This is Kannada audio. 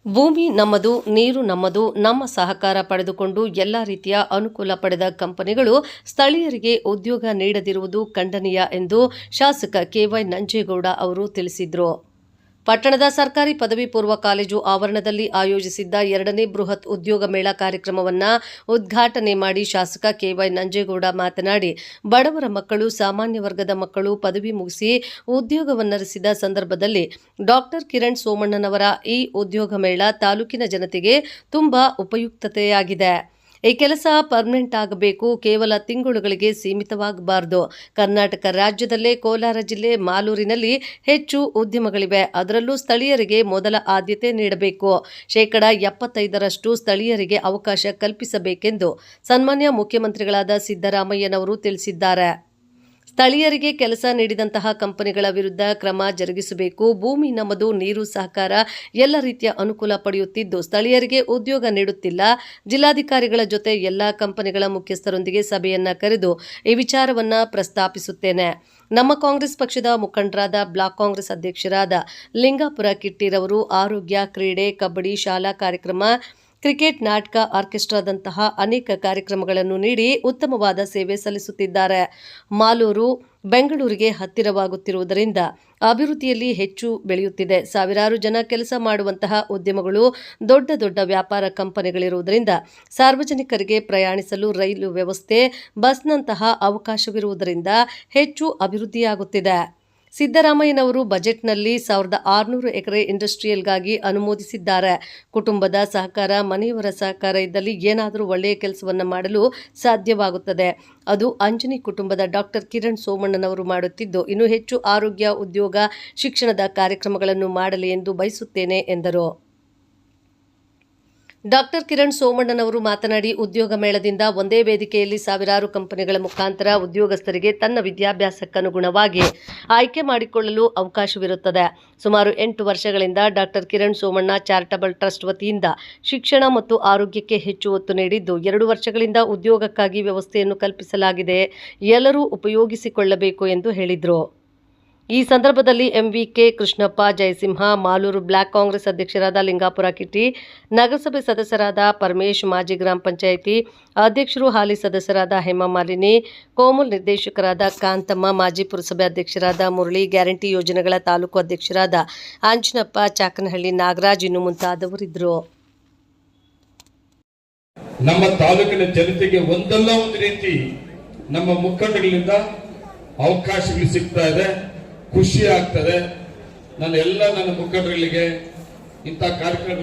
ಭೂಮಿ ನಮ್ಮದು, ನೀರು ನಮ್ಮದು. ನಮ್ಮ ಸಹಕಾರ ಪಡೆದುಕೊಂಡು ಎಲ್ಲ ರೀತಿಯ ಅನುಕೂಲ ಪಡೆದ ಕಂಪನಿಗಳು ಸ್ಥಳೀಯರಿಗೆ ಉದ್ಯೋಗ ನೀಡದಿರುವುದು ಖಂಡನೀಯ ಎಂದು ಶಾಸಕ ಕೆವೈ ನಂಜೇಗೌಡ ಅವರು ತಿಳಿಸಿದರು. ಪಟ್ಟಣದ ಸರ್ಕಾರಿ ಪದವಿ ಪೂರ್ವ ಕಾಲೇಜು ಆವರಣದಲ್ಲಿ ಆಯೋಜಿಸಿದ್ದ 2ನೇ ಬೃಹತ್ ಉದ್ಯೋಗ ಮೇಳ ಕಾರ್ಯಕ್ರಮವನ್ನು ಉದ್ಘಾಟನೆ ಮಾಡಿ ಶಾಸಕ ಕೆವೈ ನಂಜೇಗೌಡ ಮಾತನಾಡಿ, ಬಡವರ ಮಕ್ಕಳು, ಸಾಮಾನ್ಯ ವರ್ಗದ ಮಕ್ಕಳು ಪದವಿ ಮುಗಿಸಿ ಉದ್ಯೋಗವನ್ನರಿಸಿದ ಸಂದರ್ಭದಲ್ಲಿ ಡಾಕ್ಟರ್ ಕಿರಣ್ ಸೋಮಣ್ಣನವರ ಈ ಉದ್ಯೋಗ ಮೇಳ ತಾಲೂಕಿನ ಜನತೆಗೆ ತುಂಬಾ ಉಪಯುಕ್ತತೆಯಾಗಿದೆ. ಈ ಕೆಲಸ ಪರ್ಮನೆಂಟ್ ಆಗಬೇಕು, ಕೇವಲ ತಿಂಗಳುಗಳಿಗೆ ಸೀಮಿತವಾಗಬಾರದು. ಕರ್ನಾಟಕ ರಾಜ್ಯದಲ್ಲೇ ಕೋಲಾರ ಜಿಲ್ಲೆ ಮಾಲೂರಿನಲ್ಲಿ ಹೆಚ್ಚು ಉದ್ಯಮಗಳಿವೆ. ಅದರಲ್ಲೂ ಸ್ಥಳೀಯರಿಗೆ ಮೊದಲ ಆದ್ಯತೆ ನೀಡಬೇಕು. 75% ಸ್ಥಳೀಯರಿಗೆ ಅವಕಾಶ ಕಲ್ಪಿಸಬೇಕೆಂದು ಸನ್ಮಾನ್ಯ ಮುಖ್ಯಮಂತ್ರಿಗಳಾದ ಸಿದ್ದರಾಮಯ್ಯನವರು ತಿಳಿಸಿದ್ದಾರೆ. ಸ್ಥಳೀಯರಿಗೆ ಕೆಲಸ ನೀಡಿದಂತಹ ಕಂಪನಿಗಳ ವಿರುದ್ಧ ಕ್ರಮ ಜರುಗಿಸಬೇಕು. ಭೂಮಿ ನಮ್ಮದು, ನೀರು ಸಹಕಾರ ಎಲ್ಲ ರೀತಿಯ ಅನುಕೂಲ ಪಡೆಯುತ್ತಿದ್ದು ಸ್ಥಳೀಯರಿಗೆ ಉದ್ಯೋಗ ನೀಡುತ್ತಿಲ್ಲ. ಜಿಲ್ಲಾಧಿಕಾರಿಗಳ ಜೊತೆ ಎಲ್ಲ ಕಂಪನಿಗಳ ಮುಖ್ಯಸ್ಥರೊಂದಿಗೆ ಸಭೆಯನ್ನ ಕರೆದು ಈ ವಿಚಾರವನ್ನ ಪ್ರಸ್ತಾಪಿಸುತ್ತೇನೆ. ನಮ್ಮ ಕಾಂಗ್ರೆಸ್ ಪಕ್ಷದ ಮುಖಂಡರಾದ ಬ್ಲಾಕ್ ಕಾಂಗ್ರೆಸ್ ಅಧ್ಯಕ್ಷರಾದ ಲಿಂಗಾಪುರ ಕಿಟ್ಟಿರವರು ಆರೋಗ್ಯ, ಕ್ರೀಡೆ, ಕಬಡ್ಡಿ, ಶಾಲಾ ಕಾರ್ಯಕ್ರಮ, ಕ್ರಿಕೆಟ್, ನಾಟಕ, ಆರ್ಕೆಸ್ಟ್ರಾದಂತಹ ಅನೇಕ ಕಾರ್ಯಕ್ರಮಗಳನ್ನು ನೀಡಿ ಉತ್ತಮವಾದ ಸೇವೆ ಸಲ್ಲಿಸುತ್ತಿದ್ದಾರೆ. ಮಾಲೂರು ಬೆಂಗಳೂರಿಗೆ ಹತ್ತಿರವಾಗುತ್ತಿರುವುದರಿಂದ ಅಭಿವೃದ್ಧಿಯಲ್ಲಿ ಹೆಚ್ಚು ಬೆಳೆಯುತ್ತಿದೆ. ಸಾವಿರಾರು ಜನ ಕೆಲಸ ಮಾಡುವಂತಹ ಉದ್ಯಮಗಳು, ದೊಡ್ಡ ದೊಡ್ಡ ವ್ಯಾಪಾರ ಕಂಪನಿಗಳಿರುವುದರಿಂದ ಸಾರ್ವಜನಿಕರಿಗೆ ಪ್ರಯಾಣಿಸಲು ರೈಲು ವ್ಯವಸ್ಥೆ, ಬಸ್ನಂತಹ ಅವಕಾಶವಿರುವುದರಿಂದ ಹೆಚ್ಚು ಅಭಿವೃದ್ಧಿಯಾಗುತ್ತಿದೆ. ಸಿದ್ದರಾಮಯ್ಯನವರು ಬಜೆಟ್ನಲ್ಲಿ 1600 ಎಕರೆ ಇಂಡಸ್ಟ್ರಿಯಲ್ಗಾಗಿ ಅನುಮೋದಿಸಿದ್ದಾರೆ. ಕುಟುಂಬದ ಸಹಕಾರ, ಮನೆಯವರ ಸಹಕಾರ ಇದ್ದಲ್ಲಿ ಏನಾದರೂ ಒಳ್ಳೆಯ ಕೆಲಸವನ್ನು ಮಾಡಲು ಸಾಧ್ಯವಾಗುತ್ತದೆ. ಅದು ಅಂಜನಿ ಕುಟುಂಬದ ಡಾಕ್ಟರ್ ಕಿರಣ್ ಸೋಮಣ್ಣನವರು ಮಾಡುತ್ತಿದ್ದು, ಇನ್ನೂ ಹೆಚ್ಚು ಆರೋಗ್ಯ, ಉದ್ಯೋಗ, ಶಿಕ್ಷಣದ ಕಾರ್ಯಕ್ರಮಗಳನ್ನು ಮಾಡಲಿ ಎಂದು ಬಯಸುತ್ತೇನೆ ಎಂದರು. ಡಾಕ್ಟರ್ ಕಿರಣ್ ಸೋಮಣ್ಣನವರು ಮಾತನಾಡಿ, ಉದ್ಯೋಗ ಮೇಳದಿಂದ ಒಂದೇ ವೇದಿಕೆಯಲ್ಲಿ ಸಾವಿರಾರು ಕಂಪನಿಗಳ ಮುಖಾಂತರ ಉದ್ಯೋಗಸ್ಥರಿಗೆ ತನ್ನ ವಿದ್ಯಾಭ್ಯಾಸಕ್ಕನುಗುಣವಾಗಿ ಆಯ್ಕೆ ಮಾಡಿಕೊಳ್ಳಲು ಅವಕಾಶವಿರುತ್ತದೆ. ಸುಮಾರು 8 ವರ್ಷಗಳಿಂದ doctor Kiran Somanna charitable trust ವತಿಯಿಂದ ಶಿಕ್ಷಣ ಮತ್ತು ಆರೋಗ್ಯಕ್ಕೆ ಹೆಚ್ಚು ಒತ್ತು ನೀಡಿದ್ದು, 2 ವರ್ಷಗಳಿಂದ ಉದ್ಯೋಗಕ್ಕಾಗಿ ವ್ಯವಸ್ಥೆಯನ್ನು ಕಲ್ಪಿಸಲಾಗಿದೆ. ಎಲ್ಲರೂ ಉಪಯೋಗಿಸಿಕೊಳ್ಳಬೇಕು ಎಂದು ಹೇಳಿದರು. ಈ ಸಂದರ್ಭದಲ್ಲಿ ಎಂವಿಕೆ ಕೃಷ್ಣಪ್ಪ, ಜಯಸಿಂಹ, ಮಾಲೂರು ಬ್ಲಾಕ್ ಕಾಂಗ್ರೆಸ್ ಅಧ್ಯಕ್ಷರಾದ ಲಿಂಗಾಪುರ ಕಿಟ್ಟಿ, ನಗರಸಭೆ ಸದಸ್ಯರಾದ ಪರಮೇಶ್, ಮಾಜಿ ಗ್ರಾಮ ಪಂಚಾಯಿತಿ ಅಧ್ಯಕ್ಷರು, ಹಾಲಿ ಸದಸ್ಯರಾದ ಹೇಮಮಾಲಿನಿ, ಕೋಮುಲ್ ನಿರ್ದೇಶಕರಾದ ಕಾಂತಮ್ಮ, ಮಾಜಿ ಪುರಸಭೆ ಅಧ್ಯಕ್ಷರಾದ ಮುರಳಿ, ಗ್ಯಾರಂಟಿ ಯೋಜನೆಗಳ ತಾಲೂಕು ಅಧ್ಯಕ್ಷರಾದ ಅಂಜನಪ್ಪ, ಚಾಕನಹಳ್ಳಿ ನಾಗರಾಜ್ ಇನ್ನು ಮುಂತಾದವರಿದ್ದರು. ನಮ್ಮ ತಾಲೂಕಿನ ಜನತೆಗೆ ಒಂದಲ್ಲ ಒಂದು ರೀತಿ ನಮ್ಮ ಮುಖಂಡಗಳಿಂದ ಅವಕಾಶಗಳು ಸಿಗ್ತಾ ಇದೆ, ಖುಷಿ ಆಗ್ತದೆ. ನನ್ನ ಮುಖಂಡರಿಗೆ ಇಂಥ ಕಾರ್ಯಕ್ರಮ